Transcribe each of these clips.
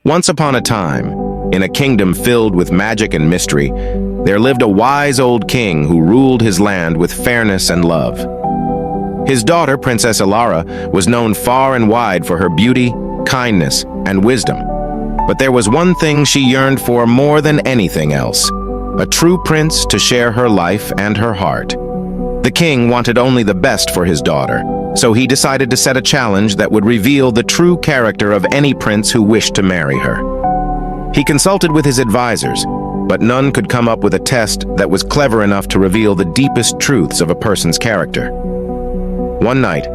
Once upon a time, in a kingdom filled with magic and mystery, there lived a wise old king who ruled his land with fairness and love. His daughter, Princess Alara, was known far and wide for her beauty, kindness, and wisdom. But there was one thing she yearned for more than anything else: a true prince to share her life and her heart. The king wanted only the best for his daughter, so he decided to set a challenge that would reveal the true character of any prince who wished to marry her. He consulted with his advisors, but none could come up with a test that was clever enough to reveal the deepest truths of a person's character. One night,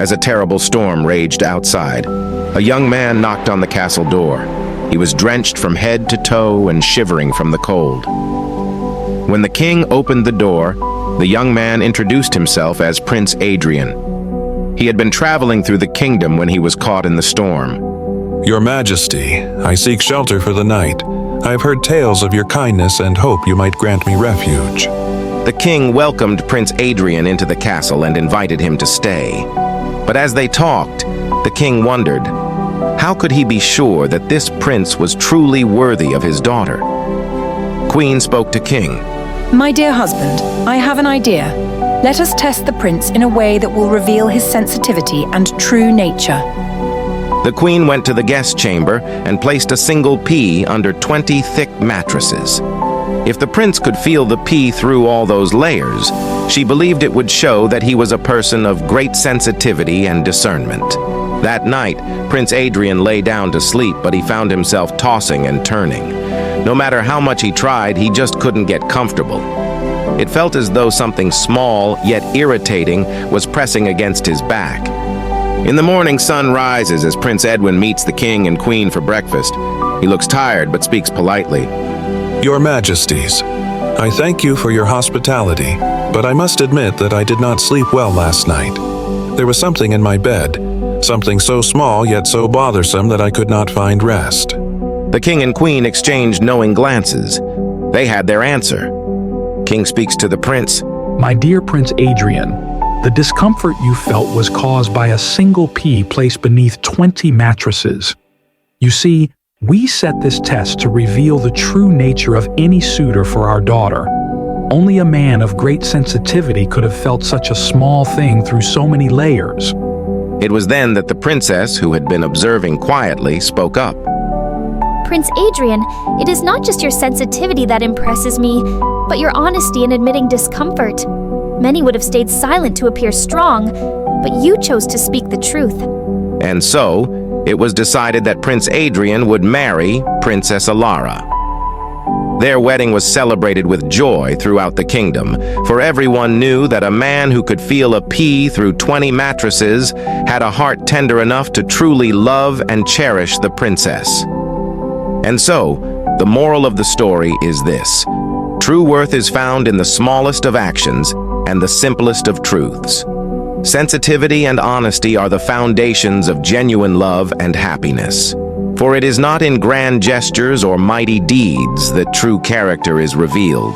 as a terrible storm raged outside, a young man knocked on the castle door. He was drenched from head to toe and shivering from the cold. When the king opened the door, the young man introduced himself as Prince Adrian. He had been traveling through the kingdom when he was caught in the storm. Your Majesty, I seek shelter for the night. I have heard tales of your kindness and hope you might grant me refuge. The king welcomed Prince Adrian into the castle and invited him to stay. But as they talked, the king wondered, how could he be sure that this prince was truly worthy of his daughter? Queen spoke to King. My dear husband, I have an idea. Let us test the prince in a way that will reveal his sensitivity and true nature. The queen went to the guest chamber and placed a single pea under 20 thick mattresses. If the prince could feel the pea through all those layers, she believed it would show that he was a person of great sensitivity and discernment. That night, Prince Adrian lay down to sleep, but he found himself tossing and turning. No matter how much he tried, he just couldn't get comfortable. It felt as though something small, yet irritating, was pressing against his back. In the morning, sun rises as Prince Edwin meets the king and queen for breakfast. He looks tired but speaks politely. Your Majesties, I thank you for your hospitality, but I must admit that I did not sleep well last night. There was something in my bed, something so small yet so bothersome that I could not find rest. The king and queen exchanged knowing glances. They had their answer. King speaks to the prince. My dear Prince Adrian, the discomfort you felt was caused by a single pea placed beneath 20 mattresses. You see, we set this test to reveal the true nature of any suitor for our daughter. Only a man of great sensitivity could have felt such a small thing through so many layers. It was then that the princess, who had been observing quietly, spoke up. Prince Adrian, it is not just your sensitivity that impresses me, but your honesty in admitting discomfort. Many would have stayed silent to appear strong, but you chose to speak the truth. And so, it was decided that Prince Adrian would marry Princess Alara. Their wedding was celebrated with joy throughout the kingdom, for everyone knew that a man who could feel a pea through 20 mattresses had a heart tender enough to truly love and cherish the princess. And so, the moral of the story is this: true worth is found in the smallest of actions and the simplest of truths. Sensitivity and honesty are the foundations of genuine love and happiness. For it is not in grand gestures or mighty deeds that true character is revealed,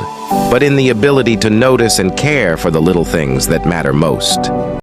but in the ability to notice and care for the little things that matter most.